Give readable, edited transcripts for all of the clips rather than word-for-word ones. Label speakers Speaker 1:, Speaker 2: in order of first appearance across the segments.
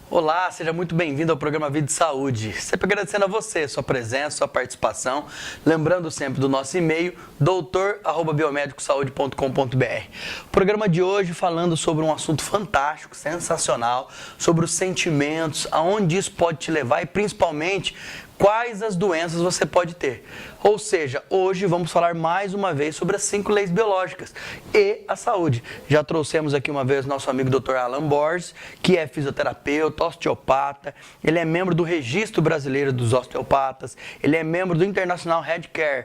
Speaker 1: Olá, seja muito bem-vindo ao programa Vida e Saúde. Sempre agradecendo a você, sua presença, sua participação. Lembrando sempre do nosso e-mail, doutor@biomedicosaude.com.br. O programa de hoje falando sobre um assunto fantástico, sensacional, sobre os sentimentos, aonde isso pode te levar e principalmente quais as doenças você pode ter. Ou seja, hoje vamos falar mais uma vez sobre as 5 leis biológicas e a saúde. Já trouxemos aqui uma vez nosso amigo Dr. Alan Borges, que é fisioterapeuta, osteopata, ele é membro do Registro Brasileiro dos Osteopatas, ele é membro do International Head Care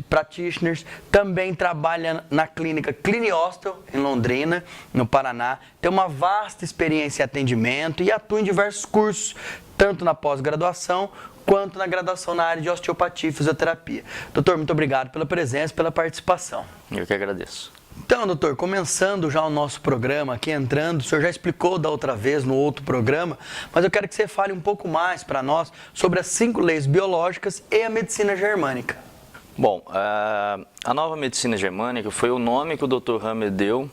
Speaker 1: Practitioners, também trabalha na clínica Cliniostel, em Londrina, no Paraná, tem uma vasta experiência em atendimento e atua em diversos cursos, tanto na pós-graduação quanto na graduação na área de osteopatia e fisioterapia. Doutor, muito obrigado pela presença e pela participação.
Speaker 2: Eu que agradeço.
Speaker 1: Então, doutor, começando já o nosso programa aqui, entrando, o senhor já explicou da outra vez no outro programa, mas eu quero que você fale um pouco mais para nós sobre as 5 leis biológicas e a medicina germânica.
Speaker 2: Bom, a nova medicina germânica foi o nome que o Dr. Hammer deu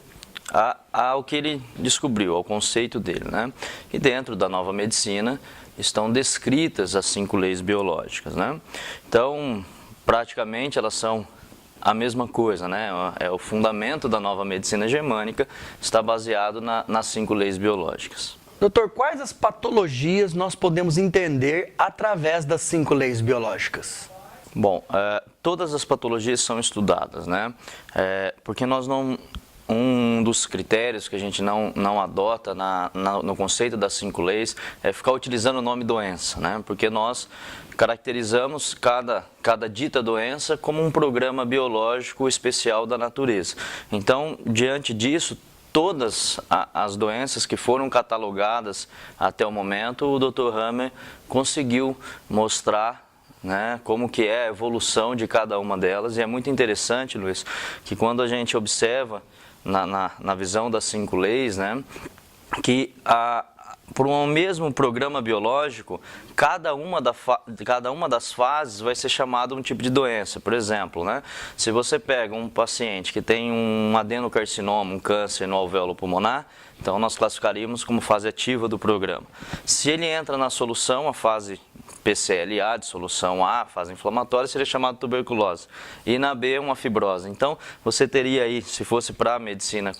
Speaker 2: ao que ele descobriu, ao conceito dele, né? E dentro da nova medicina estão descritas as 5 leis biológicas, né? Então, praticamente elas são a mesma coisa, né? É o fundamento da nova medicina germânica, está baseado nas 5 leis biológicas.
Speaker 1: Doutor, quais as patologias nós podemos entender através das 5 leis biológicas?
Speaker 2: Bom, todas as patologias são estudadas, né? Porque nós não... Um dos critérios que a gente não adota no conceito das 5 leis é ficar utilizando o nome doença, né? Porque nós caracterizamos cada dita doença como um programa biológico especial da natureza. Então, diante disso, todas as doenças que foram catalogadas até o momento, o Dr. Hammer conseguiu mostrar, né, como que é a evolução de cada uma delas. E é muito interessante, Luiz, que quando a gente observa na visão das 5 leis, né, que por um mesmo programa biológico, cada uma das fases vai ser chamada um tipo de doença. Por exemplo, né, se você pega um paciente que tem um adenocarcinoma, um câncer no alvéolo pulmonar, então nós classificaríamos como fase ativa do programa. Se ele entra na solução, a fase PCLA, de solução A, fase inflamatória, seria chamado tuberculose. E na B, uma fibrose. Então, você teria aí, se fosse para a medicina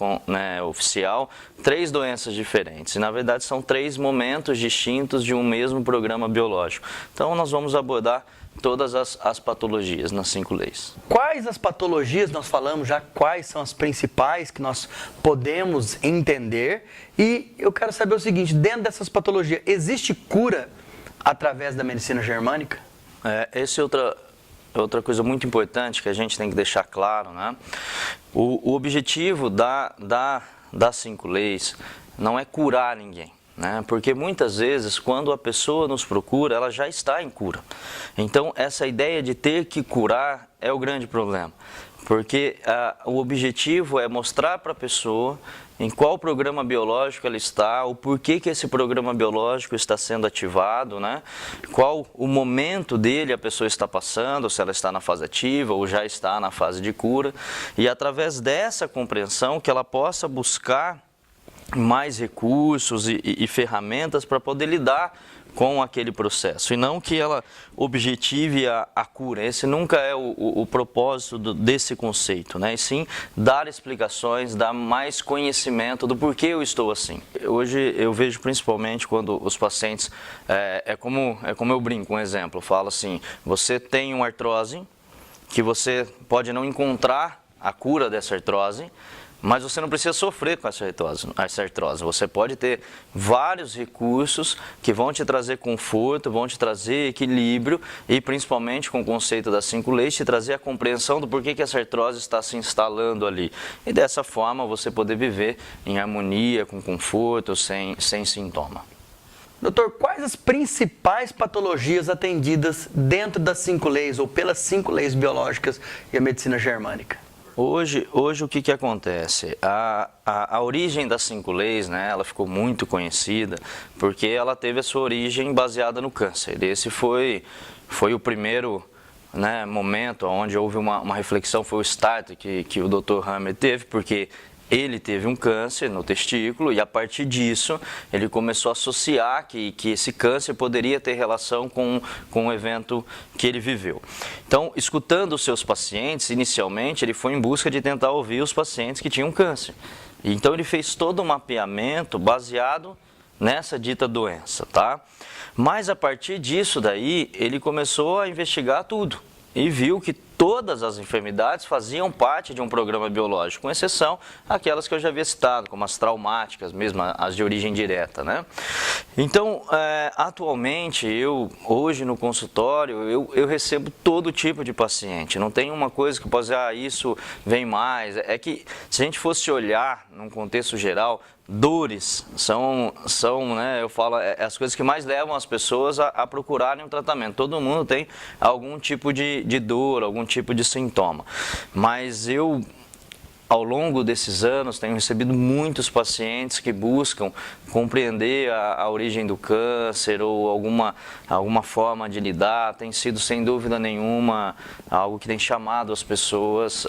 Speaker 2: oficial, 3 doenças diferentes. E, na verdade, são 3 momentos distintos de um mesmo programa biológico. Então, nós vamos abordar todas as patologias nas 5 leis.
Speaker 1: Quais as patologias, nós falamos já, quais são as principais que nós podemos entender? E eu quero saber o seguinte, dentro dessas patologias, existe cura através da medicina germânica?
Speaker 2: Essa é outra coisa muito importante que a gente tem que deixar claro, né? O objetivo das 5 leis não é curar ninguém, né? Porque muitas vezes, quando a pessoa nos procura, ela já está em cura. Então, essa ideia de ter que curar é o grande problema. Porque o objetivo é mostrar para a pessoa em qual programa biológico ela está, o porquê que esse programa biológico está sendo ativado, né? Qual o momento dele a pessoa está passando, se ela está na fase ativa ou já está na fase de cura. E através dessa compreensão que ela possa buscar mais recursos e ferramentas para poder lidar com aquele processo, e não que ela objetive a cura. Esse nunca é o propósito desse conceito, né? E sim dar explicações, dar mais conhecimento do porquê eu estou assim. Hoje eu vejo principalmente quando os pacientes, é como eu brinco, um exemplo, eu falo assim, você tem uma artrose, que você pode não encontrar a cura dessa artrose, mas você não precisa sofrer com essa artrose. Você pode ter vários recursos que vão te trazer conforto, vão te trazer equilíbrio e principalmente com o conceito das 5 leis, te trazer a compreensão do porquê que essa artrose está se instalando ali. E dessa forma você poder viver em harmonia, com conforto, sem sintoma.
Speaker 1: Doutor, quais as principais patologias atendidas dentro das 5 leis ou pelas 5 leis biológicas e a medicina germânica?
Speaker 2: Hoje o que acontece? A origem das 5 leis, né, ela ficou muito conhecida porque ela teve a sua origem baseada no câncer. Esse foi o primeiro, né, momento onde houve uma reflexão, foi o start que o Dr. Hammer teve, porque ele teve um câncer no testículo e a partir disso ele começou a associar que esse câncer poderia ter relação com o evento que ele viveu. Então, escutando os seus pacientes, inicialmente ele foi em busca de tentar ouvir os pacientes que tinham câncer. Então ele fez todo um mapeamento baseado nessa dita doença, tá? Mas a partir disso daí, ele começou a investigar tudo e viu que todas as enfermidades faziam parte de um programa biológico, com exceção aquelas que eu já havia citado, como as traumáticas, mesmo as de origem direta, né? Então, atualmente, hoje no consultório, eu recebo todo tipo de paciente. Não tem uma coisa que eu possa dizer, isso vem mais. É que, se a gente fosse olhar num contexto geral, dores são né, eu falo, as coisas que mais levam as pessoas a procurarem um tratamento. Todo mundo tem algum tipo de dor, algum tipo de sintoma. Mas eu, ao longo desses anos, tenho recebido muitos pacientes que buscam compreender a origem do câncer ou alguma forma de lidar. Tem sido, sem dúvida nenhuma, algo que tem chamado as pessoas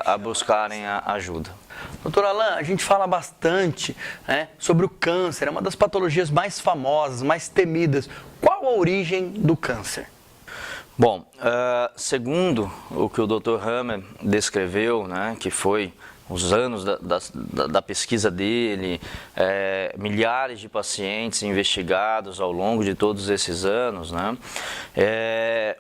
Speaker 2: a buscarem a ajuda.
Speaker 1: Doutor Alain, a gente fala bastante, né, sobre o câncer, é uma das patologias mais famosas, mais temidas. Qual a origem do câncer?
Speaker 2: Bom, segundo o que o Dr. Hammer descreveu, né, que foi os anos da pesquisa dele, milhares de pacientes investigados ao longo de todos esses anos, né,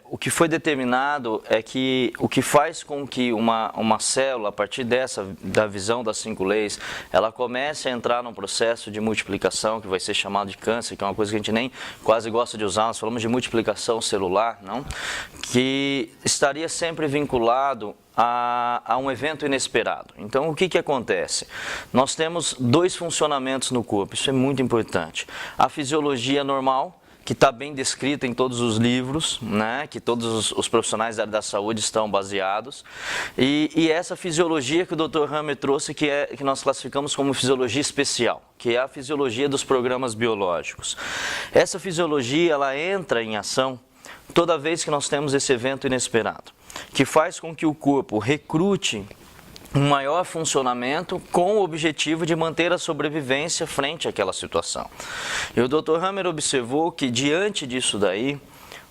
Speaker 2: o que foi determinado é que o que faz com que uma célula, a partir da visão das 5 leis, ela comece a entrar num processo de multiplicação, que vai ser chamado de câncer, que é uma coisa que a gente nem quase gosta de usar, nós falamos de multiplicação celular, não? Que estaria sempre vinculado a um evento inesperado. Então, o que acontece? Nós temos 2 funcionamentos no corpo, isso é muito importante. A fisiologia normal, que está bem descrita em todos os livros, né, que todos os profissionais da área da saúde estão baseados, e essa fisiologia que o Dr. Hammer trouxe, que nós classificamos como fisiologia especial, que é a fisiologia dos programas biológicos. Essa fisiologia, ela entra em ação toda vez que nós temos esse evento inesperado, que faz com que o corpo recrute um maior funcionamento com o objetivo de manter a sobrevivência frente àquela situação. E o Dr. Hammer observou que, diante disso daí,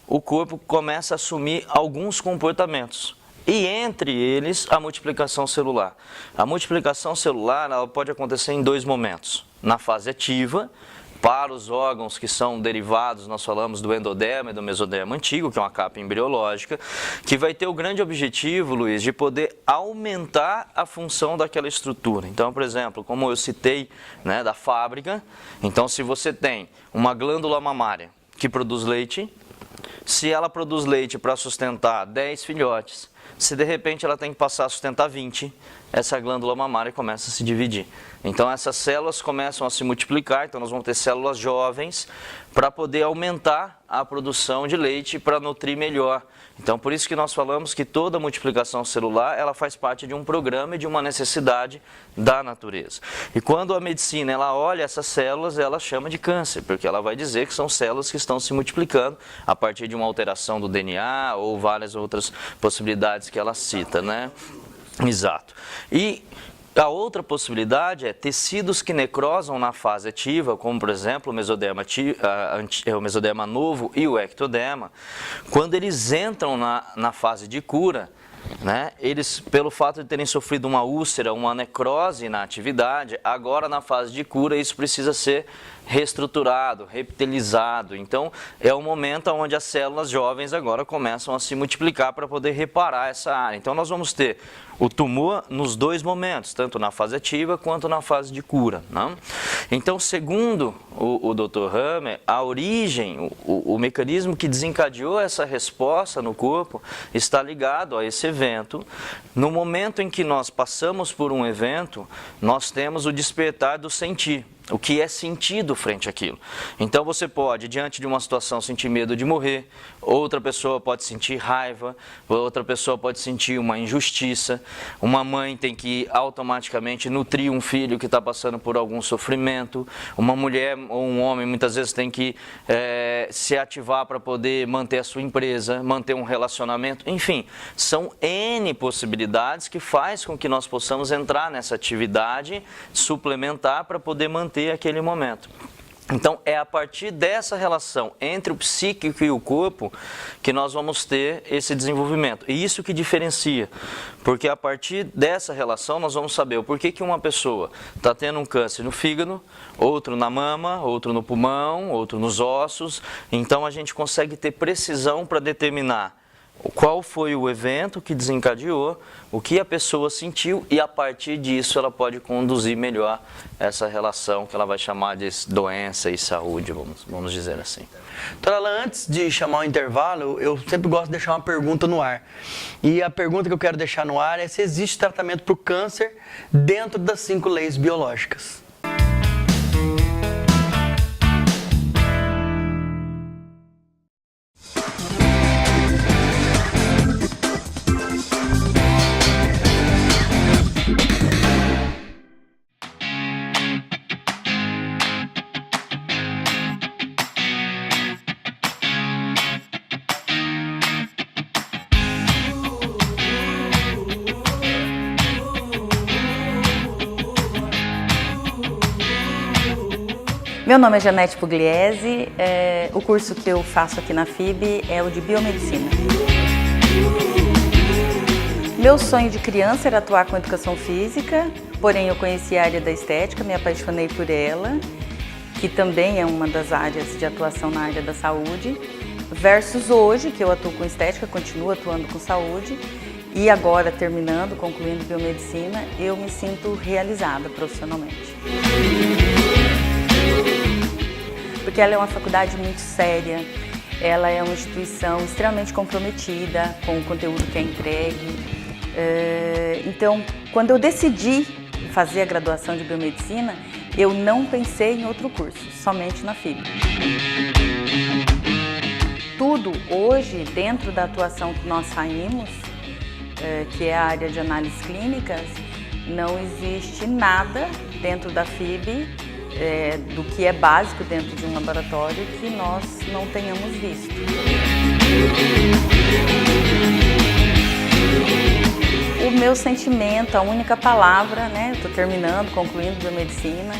Speaker 2: o corpo começa a assumir alguns comportamentos. E entre eles, a multiplicação celular. A multiplicação celular, ela pode acontecer em 2 momentos. Na fase ativa, para os órgãos que são derivados, nós falamos do endoderma e do mesoderma antigo, que é uma capa embriológica, que vai ter o grande objetivo, Luiz, de poder aumentar a função daquela estrutura. Então, por exemplo, como eu citei, né, da fábrica, então se você tem uma glândula mamária que produz leite, se ela produz leite para sustentar 10 filhotes, se de repente ela tem que passar a sustentar 20, essa glândula mamária começa a se dividir. Então essas células começam a se multiplicar, então nós vamos ter células jovens para poder aumentar a produção de leite para nutrir melhor. Então por isso que nós falamos que toda multiplicação celular, ela faz parte de um programa e de uma necessidade da natureza. E quando a medicina ela olha essas células, ela chama de câncer, porque ela vai dizer que são células que estão se multiplicando a partir de uma alteração do DNA ou várias outras possibilidades que ela cita, né? Exato. E a outra possibilidade é tecidos que necrosam na fase ativa, como por exemplo o mesoderma novo e o ectoderma, quando eles entram na fase de cura, né, eles, pelo fato de terem sofrido uma úlcera, uma necrose na atividade, agora na fase de cura isso precisa ser reestruturado, reptilizado. Então é o momento onde as células jovens agora começam a se multiplicar para poder reparar essa área. Então nós vamos ter o tumor nos 2 momentos, tanto na fase ativa quanto na fase de cura, né? Então, segundo o Dr. Hammer, a origem, o mecanismo que desencadeou essa resposta no corpo está ligado a esse evento. No momento em que nós passamos por um evento, nós temos o despertar do sentir. o que é sentido frente àquilo. Então você pode, diante de uma situação, sentir medo de morrer, outra pessoa pode sentir raiva, outra pessoa pode sentir uma injustiça, uma mãe tem que automaticamente nutrir um filho que está passando por algum sofrimento, uma mulher ou um homem muitas vezes tem que se ativar para poder manter a sua empresa, manter um relacionamento, enfim, são N possibilidades que faz com que nós possamos entrar nessa atividade suplementar para poder manter aquele momento. Então, é a partir dessa relação entre o psíquico e o corpo que nós vamos ter esse desenvolvimento. E isso que diferencia, porque a partir dessa relação nós vamos saber o porquê que uma pessoa está tendo um câncer no fígado, outro na mama, outro no pulmão, outro nos ossos. Então, a gente consegue ter precisão para determinar qual foi o evento que desencadeou, o que a pessoa sentiu e a partir disso ela pode conduzir melhor essa relação que ela vai chamar de doença e saúde, vamos dizer assim.
Speaker 1: Doutora Alan, antes de chamar o intervalo, eu sempre gosto de deixar uma pergunta no ar. E a pergunta que eu quero deixar no ar é se existe tratamento para o câncer dentro das 5 leis biológicas.
Speaker 3: Meu nome é Janete Pugliese, o curso que eu faço aqui na FIB é o de Biomedicina. Meu sonho de criança era atuar com educação física, porém eu conheci a área da estética, me apaixonei por ela, que também é uma das áreas de atuação na área da saúde, versus hoje, que eu atuo com estética, continuo atuando com saúde, e agora terminando, concluindo Biomedicina, eu me sinto realizada profissionalmente. Porque ela é uma faculdade muito séria, ela é uma instituição extremamente comprometida com o conteúdo que é entregue. Então, quando eu decidi fazer a graduação de Biomedicina, eu não pensei em outro curso, somente na FIB. Tudo hoje, dentro da atuação que nós saímos, que é a área de análises clínicas, não existe nada dentro da FIB do que é básico dentro de um laboratório que nós não tenhamos visto. O meu sentimento, a única palavra, né, estou terminando, concluindo Biomedicina,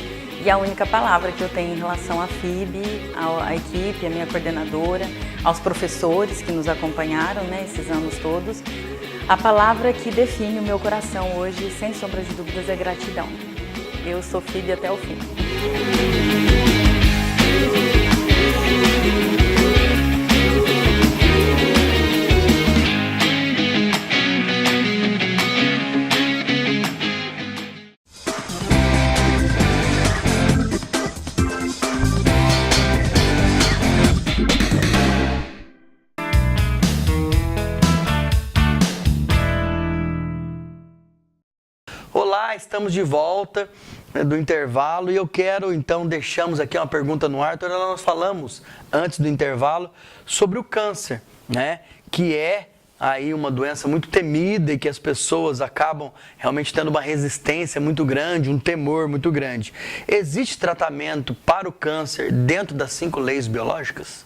Speaker 3: e a única palavra que eu tenho em relação à FIB, à equipe, à minha coordenadora, aos professores que nos acompanharam, né, esses anos todos, a palavra que define o meu coração hoje, sem sombra de dúvidas, é gratidão. Eu sou FIB até o fim.
Speaker 1: Olá, estamos de volta do intervalo e eu quero, então, deixamos aqui uma pergunta no ar. Então, nós falamos, antes do intervalo, sobre o câncer, né? Que é aí uma doença muito temida e que as pessoas acabam realmente tendo uma resistência muito grande, um temor muito grande. Existe tratamento para o câncer dentro das 5 leis biológicas?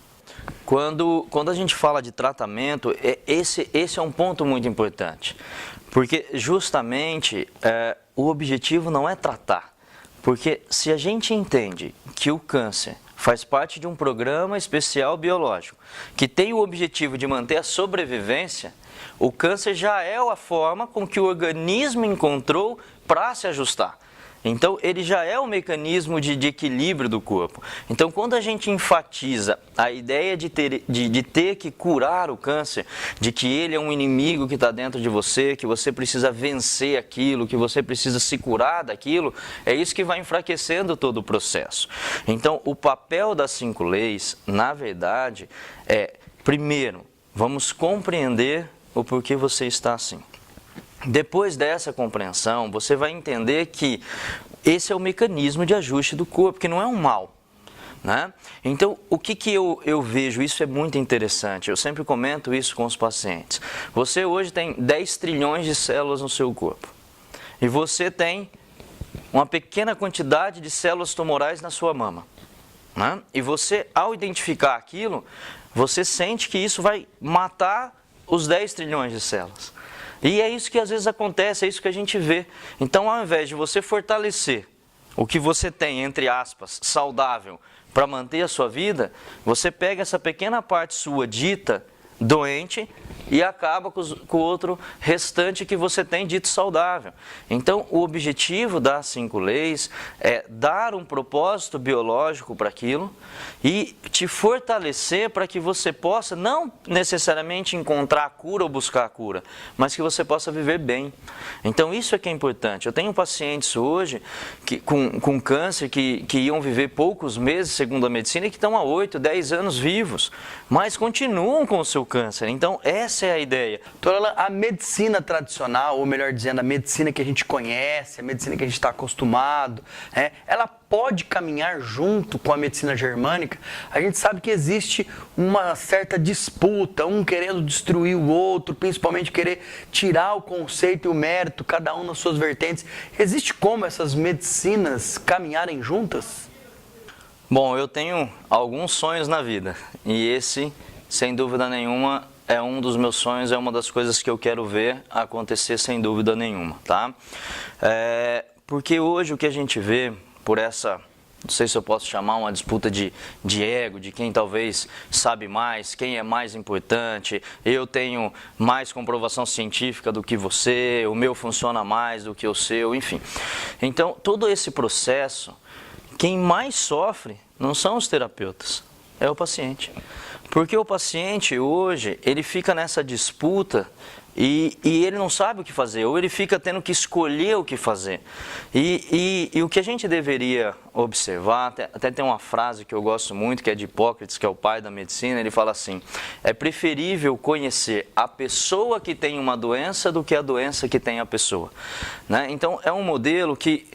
Speaker 2: Quando a gente fala de tratamento, esse é um ponto muito importante, porque justamente o objetivo não é tratar, porque se a gente entende que o câncer faz parte de um programa especial biológico que tem o objetivo de manter a sobrevivência, o câncer já é a forma com que o organismo encontrou para se ajustar. Então, ele já é um mecanismo de equilíbrio do corpo. Então, quando a gente enfatiza a ideia de ter que curar o câncer, de que ele é um inimigo que está dentro de você, que você precisa vencer aquilo, que você precisa se curar daquilo, é isso que vai enfraquecendo todo o processo. Então, o papel das 5 leis, na verdade, primeiro, vamos compreender o porquê você está assim. Depois dessa compreensão, você vai entender que esse é o mecanismo de ajuste do corpo, que não é um mal. Né? Então, o que eu vejo, isso é muito interessante, eu sempre comento isso com os pacientes. Você hoje tem 10 trilhões de células no seu corpo e você tem uma pequena quantidade de células tumorais na sua mama. Né? E você, ao identificar aquilo, você sente que isso vai matar os 10 trilhões de células. E é isso que às vezes acontece, é isso que a gente vê. Então, ao invés de você fortalecer o que você tem, entre aspas, saudável, para manter a sua vida, você pega essa pequena parte sua dita doente e acaba com o outro restante que você tem dito saudável. Então, o objetivo das 5 leis é dar um propósito biológico para aquilo e te fortalecer para que você possa não necessariamente encontrar a cura ou buscar a cura, mas que você possa viver bem. Então, isso é que é importante. Eu tenho pacientes hoje com câncer que iam viver poucos meses, segundo a medicina, e que estão há 8, 10 anos vivos, mas continuam com o seu câncer. Então, essa é a ideia.
Speaker 1: Doutora, a medicina tradicional, ou melhor dizendo, a medicina que a gente conhece, a medicina que a gente está acostumado, ela pode caminhar junto com a medicina germânica? A gente sabe que existe uma certa disputa, um querendo destruir o outro, principalmente querer tirar o conceito e o mérito, cada um nas suas vertentes. Existe como essas medicinas caminharem juntas?
Speaker 2: Bom, eu tenho alguns sonhos na vida e esse, sem dúvida nenhuma, é um dos meus sonhos, é uma das coisas que eu quero ver acontecer sem dúvida nenhuma, tá? Porque hoje o que a gente vê por essa, não sei se eu posso chamar uma disputa de ego, de quem talvez sabe mais, quem é mais importante, eu tenho mais comprovação científica do que você, o meu funciona mais do que o seu, enfim. Então, todo esse processo, quem mais sofre não são os terapeutas, é o paciente. Porque o paciente hoje, ele fica nessa disputa e ele não sabe o que fazer, ou ele fica tendo que escolher o que fazer. E o que a gente deveria observar, até tem uma frase que eu gosto muito, que é de Hipócrates, que é o pai da medicina, ele fala assim: é preferível conhecer a pessoa que tem uma doença do que a doença que tem a pessoa. Né? Então, é um modelo que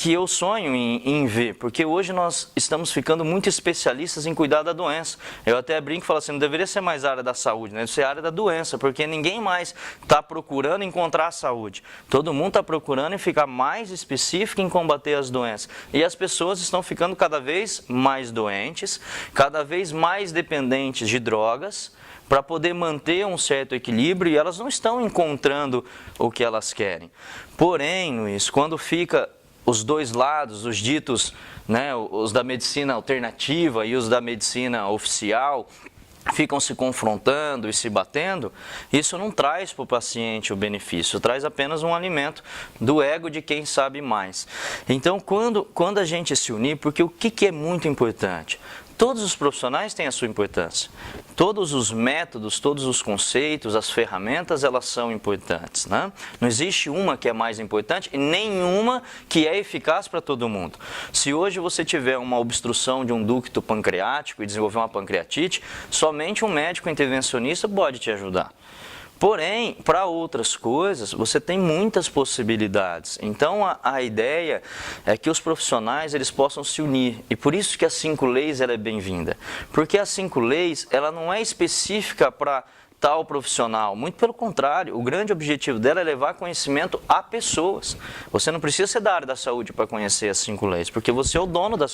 Speaker 2: eu sonho em ver, porque hoje nós estamos ficando muito especialistas em cuidar da doença. Eu até brinco e falo assim, não deveria ser mais a área da saúde, né? Deve ser a área da doença, porque ninguém mais está procurando encontrar a saúde. Todo mundo está procurando em ficar mais específico em combater as doenças. E as pessoas estão ficando cada vez mais doentes, cada vez mais dependentes de drogas, para poder manter um certo equilíbrio, e elas não estão encontrando o que elas querem. Porém, Luiz, quando fica os dois lados, os ditos, né, os da medicina alternativa e os da medicina oficial, ficam se confrontando e se batendo, isso não traz para o paciente o benefício, traz apenas um alimento do ego de quem sabe mais. Então, quando a gente se unir, porque o que é muito importante? Todos os profissionais têm a sua importância. Todos os métodos, todos os conceitos, as ferramentas, elas são importantes. Né? Não existe uma que é mais importante e nenhuma que é eficaz para todo mundo. Se hoje você tiver uma obstrução de um ducto pancreático e desenvolver uma pancreatite, somente um médico intervencionista pode te ajudar. Porém, para outras coisas, você tem muitas possibilidades. Então, a ideia é que os profissionais eles possam se unir. E por isso que as 5 leis ela é bem-vinda. Porque as 5 leis ela não é específica para tal profissional. Muito pelo contrário, o grande objetivo dela é levar conhecimento a pessoas. Você não precisa ser da área da saúde para conhecer as 5 leis, porque você é o dono da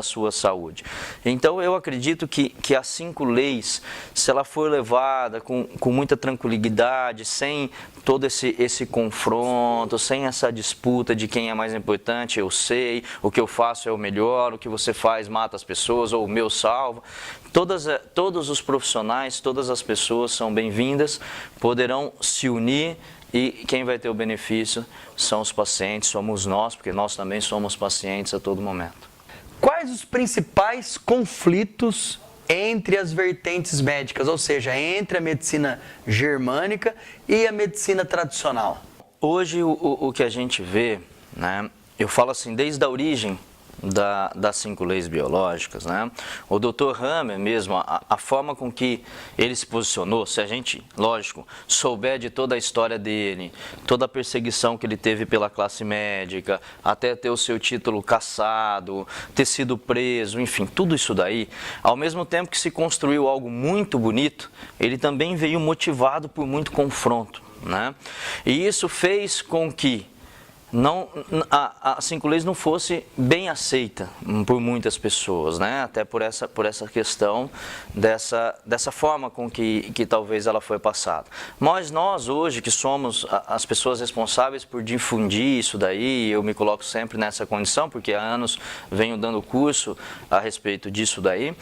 Speaker 2: sua saúde. Então, eu acredito que as 5 leis, se ela for levada com muita tranquilidade, sem todo esse confronto, sem essa disputa de quem é mais importante, eu sei, o que eu faço é o melhor, o que você faz mata as pessoas, ou o meu salva. Todos os profissionais, todas as pessoas são bem-vindas, poderão se unir e quem vai ter o benefício são os pacientes, somos nós, porque nós também somos pacientes a todo momento.
Speaker 1: Quais os principais conflitos entre as vertentes médicas, ou seja, entre a medicina germânica e a medicina tradicional?
Speaker 2: Hoje o que a gente vê, né, eu falo assim, desde a origem das 5 leis biológicas, né? O Dr. Hammer mesmo, a forma com que ele se posicionou, se a gente, lógico, souber de toda a história dele, toda a perseguição que ele teve pela classe médica, até ter o seu título cassado, ter sido preso, enfim, tudo isso daí, ao mesmo tempo que se construiu algo muito bonito, ele também veio motivado por muito confronto, né? E isso fez com que a 5 leis não fosse bem aceita por muitas pessoas, né? Até por essa questão dessa forma com que talvez ela foi passada. Mas nós hoje, que somos as pessoas responsáveis por difundir isso daí, eu me coloco sempre nessa condição, porque há anos venho dando curso a respeito disso daí,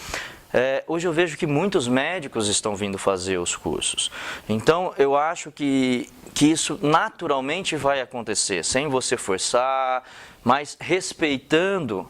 Speaker 2: hoje eu vejo que muitos médicos estão vindo fazer os cursos. Então, eu acho que isso naturalmente vai acontecer, sem você forçar, mas respeitando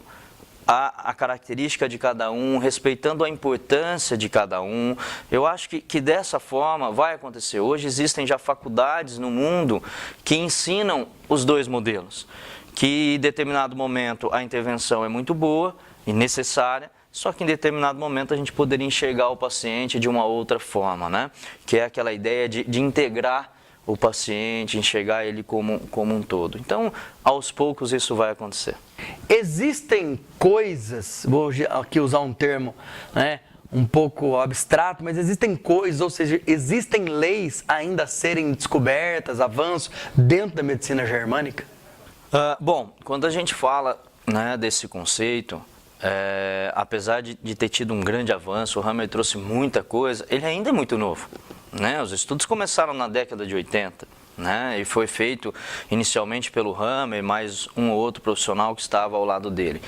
Speaker 2: a característica de cada um, respeitando a importância de cada um. Eu acho que dessa forma vai acontecer. Hoje existem já faculdades no mundo que ensinam os dois modelos, que em determinado momento a intervenção é muito boa e necessária, só que em determinado momento a gente poderia enxergar o paciente de uma outra forma, né? Que é aquela ideia de integrar o paciente, enxergar ele como um todo. Então, aos poucos isso vai acontecer.
Speaker 1: Existem coisas, vou aqui usar um termo, né, um pouco abstrato, mas existem coisas, ou seja, existem leis ainda a serem descobertas, avanços dentro da medicina germânica?
Speaker 2: Bom, quando a gente fala, né, desse conceito, apesar de ter tido um grande avanço, o Hammer trouxe muita coisa, ele ainda é muito novo, né? Os estudos começaram na década de 80, né? E foi feito inicialmente pelo Hammer, mais um ou outro profissional que estava ao lado dele.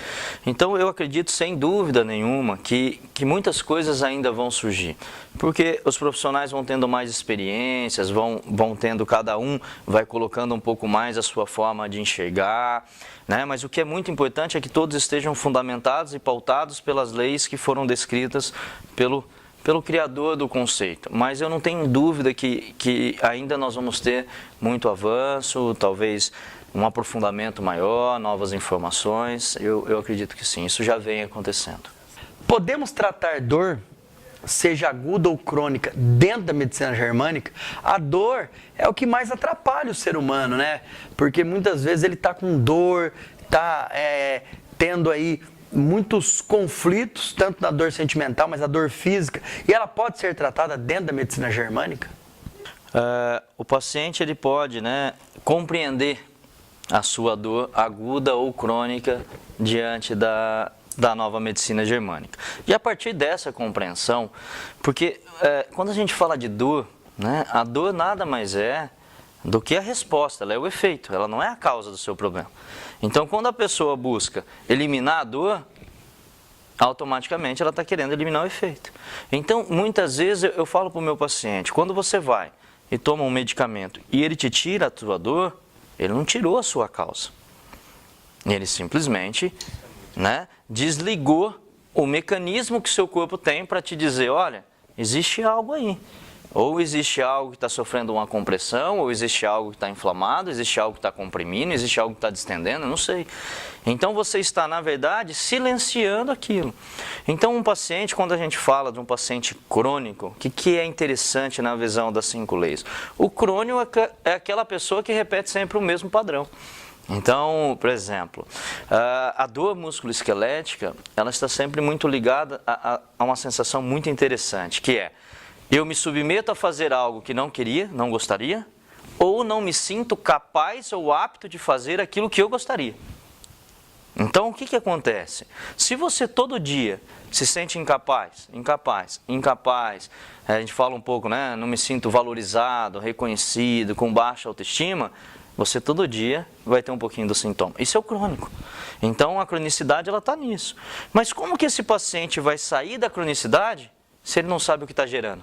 Speaker 2: Então eu acredito sem dúvida nenhuma que muitas coisas ainda vão surgir, porque os profissionais vão tendo mais experiências, vão tendo, cada um vai colocando um pouco mais a sua forma de enxergar, né? Mas o que é muito importante é que todos estejam fundamentados e pautados pelas leis que foram descritas pelo criador do conceito. Mas eu não tenho dúvida que ainda nós vamos ter muito avanço, talvez um aprofundamento maior, novas informações. Eu acredito que sim, isso já vem acontecendo.
Speaker 1: Podemos tratar dor, seja aguda ou crônica, dentro da medicina germânica? A dor é o que mais atrapalha o ser humano, né? Porque muitas vezes ele está com dor, está tendo aí muitos conflitos, tanto na dor sentimental, mas a dor física, e ela pode ser tratada dentro da medicina germânica?
Speaker 2: O paciente ele pode, né, compreender a sua dor aguda ou crônica diante da nova medicina germânica. E a partir dessa compreensão, porque quando a gente fala de dor, né, a dor nada mais é do que a resposta, ela é o efeito, ela não é a causa do seu problema. Então, quando a pessoa busca eliminar a dor, automaticamente ela está querendo eliminar o efeito. Então, muitas vezes eu falo para o meu paciente, quando você vai e toma um medicamento e ele te tira a sua dor, ele não tirou a sua causa. Ele simplesmente, né, desligou o mecanismo que o seu corpo tem para te dizer, olha, existe algo aí. Ou existe algo que está sofrendo uma compressão, ou existe algo que está inflamado, existe algo que está comprimindo, existe algo que está distendendo, eu não sei. Então você está, na verdade, silenciando aquilo. Então um paciente, quando a gente fala de um paciente crônico, o que é interessante na visão das 5 leis? O crônico é aquela pessoa que repete sempre o mesmo padrão. Então, por exemplo, a dor musculoesquelética, ela está sempre muito ligada a uma sensação muito interessante, que é: eu me submeto a fazer algo que não queria, não gostaria, ou não me sinto capaz ou apto de fazer aquilo que eu gostaria. Então, o que acontece? Se você todo dia se sente incapaz, a gente fala um pouco, né? Não me sinto valorizado, reconhecido, com baixa autoestima, você todo dia vai ter um pouquinho do sintoma. Isso é o crônico. Então, a cronicidade, ela está nisso. Mas como que esse paciente vai sair da cronicidade se ele não sabe o que está gerando?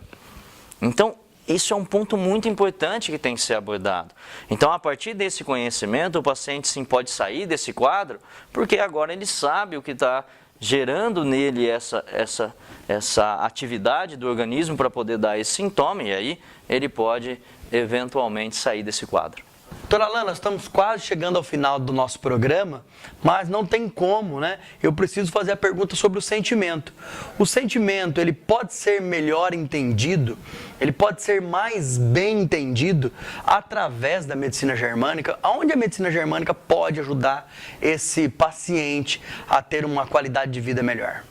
Speaker 2: Então, isso é um ponto muito importante que tem que ser abordado. Então, a partir desse conhecimento, o paciente sim pode sair desse quadro, porque agora ele sabe o que está gerando nele essa atividade do organismo para poder dar esse sintoma, e aí ele pode eventualmente sair desse quadro.
Speaker 1: Doutora Alana, nós estamos quase chegando ao final do nosso programa, mas não tem como, né? Eu preciso fazer a pergunta sobre o sentimento. O sentimento, ele pode ser melhor entendido, ele pode ser mais bem entendido através da medicina germânica? Aonde a medicina germânica pode ajudar esse paciente a ter uma qualidade de vida melhor?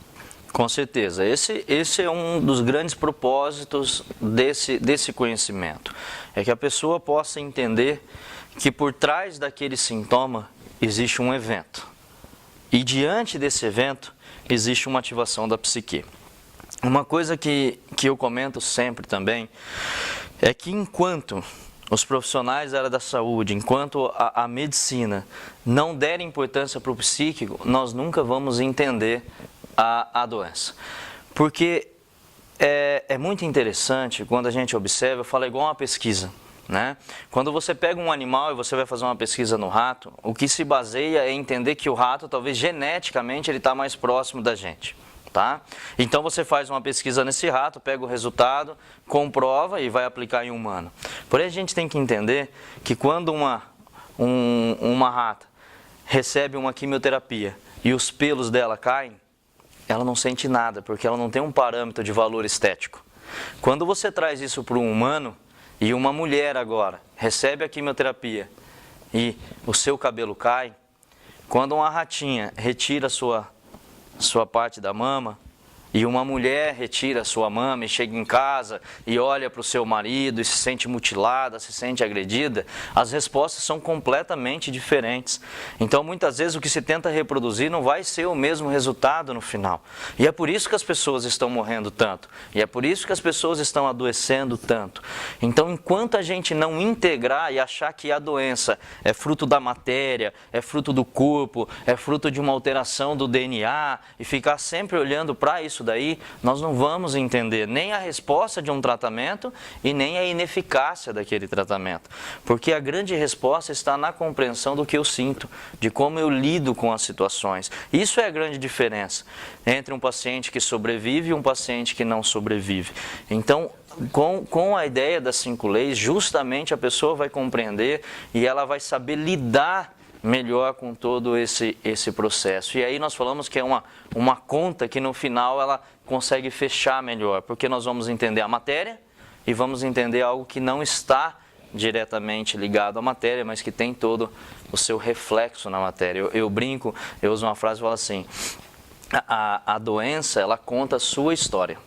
Speaker 2: Com certeza, esse é um dos grandes propósitos desse conhecimento, é que a pessoa possa entender que por trás daquele sintoma existe um evento, e diante desse evento existe uma ativação da psique. Uma coisa que eu comento sempre também, é que enquanto os profissionais da área da saúde, enquanto a medicina não der importância para o psíquico, nós nunca vamos entender a doença. Porque é muito interessante quando a gente observa, eu falo igual uma pesquisa, né? Quando você pega um animal e você vai fazer uma pesquisa no rato, o que se baseia é entender que o rato, talvez geneticamente, ele está mais próximo da gente. Tá? Então você faz uma pesquisa nesse rato, pega o resultado, comprova e vai aplicar em um humano. Porém a gente tem que entender que quando uma rata recebe uma quimioterapia e os pelos dela caem, ela não sente nada, porque ela não tem um parâmetro de valor estético. Quando você traz isso para um humano, e uma mulher agora recebe a quimioterapia e o seu cabelo cai, quando uma ratinha retira sua parte da mama, e uma mulher retira a sua mama e chega em casa e olha para o seu marido e se sente mutilada, se sente agredida, as respostas são completamente diferentes. Então muitas vezes o que se tenta reproduzir não vai ser o mesmo resultado no final. E é por isso que as pessoas estão morrendo tanto. E é por isso que as pessoas estão adoecendo tanto. Então enquanto a gente não integrar e achar que a doença é fruto da matéria, é fruto do corpo, é fruto de uma alteração do DNA e ficar sempre olhando para isso daí, nós não vamos entender nem a resposta de um tratamento e nem a ineficácia daquele tratamento. Porque a grande resposta está na compreensão do que eu sinto, de como eu lido com as situações. Isso é a grande diferença entre um paciente que sobrevive e um paciente que não sobrevive. Então, com a ideia das 5 leis, justamente a pessoa vai compreender e ela vai saber lidar melhor com todo esse processo. E aí nós falamos que é uma conta que no final ela consegue fechar melhor, porque nós vamos entender a matéria e vamos entender algo que não está diretamente ligado à matéria, mas que tem todo o seu reflexo na matéria. Eu brinco, eu uso uma frase e falo assim, a doença, ela conta a sua história,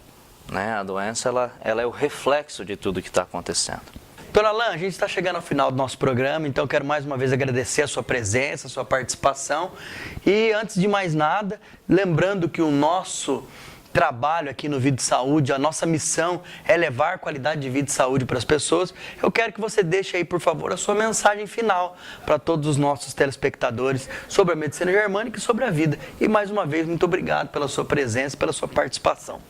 Speaker 2: né? A doença, ela é o reflexo de tudo que está acontecendo.
Speaker 1: Doutora Alana, a gente está chegando ao final do nosso programa, então eu quero mais uma vez agradecer a sua presença, a sua participação. E antes de mais nada, lembrando que o nosso trabalho aqui no Vida e Saúde, a nossa missão é levar qualidade de vida e saúde para as pessoas. Eu quero que você deixe aí, por favor, a sua mensagem final para todos os nossos telespectadores sobre a medicina germânica e sobre a vida. E mais uma vez, muito obrigado pela sua presença, pela sua participação.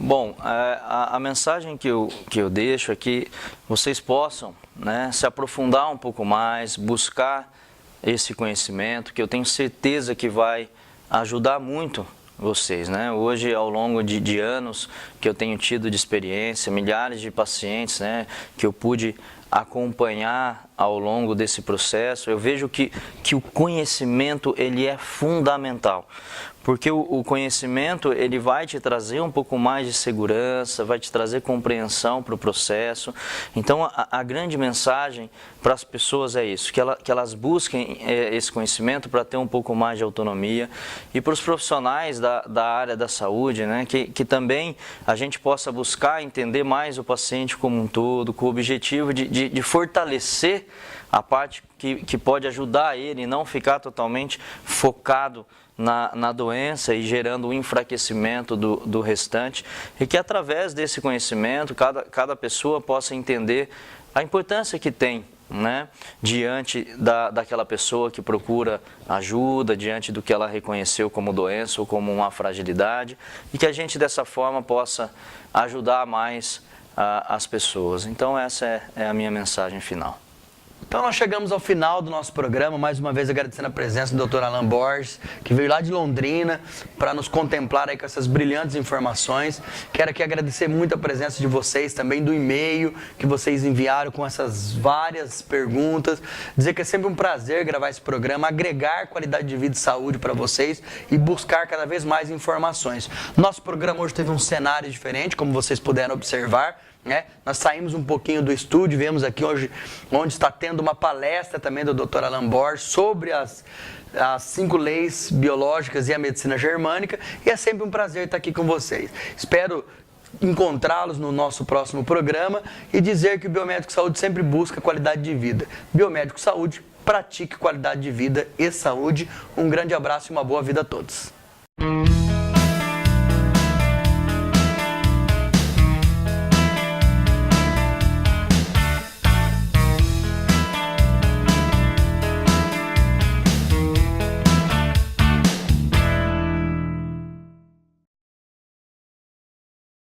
Speaker 2: Bom, a mensagem que eu deixo é que vocês possam, né, se aprofundar um pouco mais, buscar esse conhecimento, que eu tenho certeza que vai ajudar muito vocês, né? Hoje, ao longo de anos que eu tenho tido de experiência, milhares de pacientes, né, que eu pude acompanhar ao longo desse processo, eu vejo que o conhecimento ele é fundamental. Porque o conhecimento ele vai te trazer um pouco mais de segurança, vai te trazer compreensão para o processo. Então a grande mensagem para as pessoas é isso, que elas busquem esse conhecimento para ter um pouco mais de autonomia. E para os profissionais da área da saúde, né, que também a gente possa buscar entender mais o paciente como um todo, com o objetivo de fortalecer a parte que pode ajudar ele e não ficar totalmente focado na doença e gerando um enfraquecimento do restante, e que através desse conhecimento cada pessoa possa entender a importância que tem, né, diante daquela pessoa que procura ajuda, diante do que ela reconheceu como doença ou como uma fragilidade, e que a gente dessa forma possa ajudar mais as pessoas. Então essa é a minha mensagem final.
Speaker 1: Então nós chegamos ao final do nosso programa, mais uma vez agradecendo a presença do Dr. Alan Borges, que veio lá de Londrina para nos contemplar aí com essas brilhantes informações. Quero aqui agradecer muito a presença de vocês, também do e-mail que vocês enviaram com essas várias perguntas. Dizer que é sempre um prazer gravar esse programa, agregar qualidade de vida e saúde para vocês e buscar cada vez mais informações. Nosso programa hoje teve um cenário diferente, como vocês puderam observar. Nós saímos um pouquinho do estúdio, viemos aqui hoje, onde está tendo uma palestra também do Dr. Alan Borges sobre as 5 leis biológicas e a medicina germânica, e é sempre um prazer estar aqui com vocês. Espero encontrá-los no nosso próximo programa e dizer que o Biomédico Saúde sempre busca qualidade de vida. Biomédico Saúde, pratique qualidade de vida e saúde. Um grande abraço e uma boa vida a todos.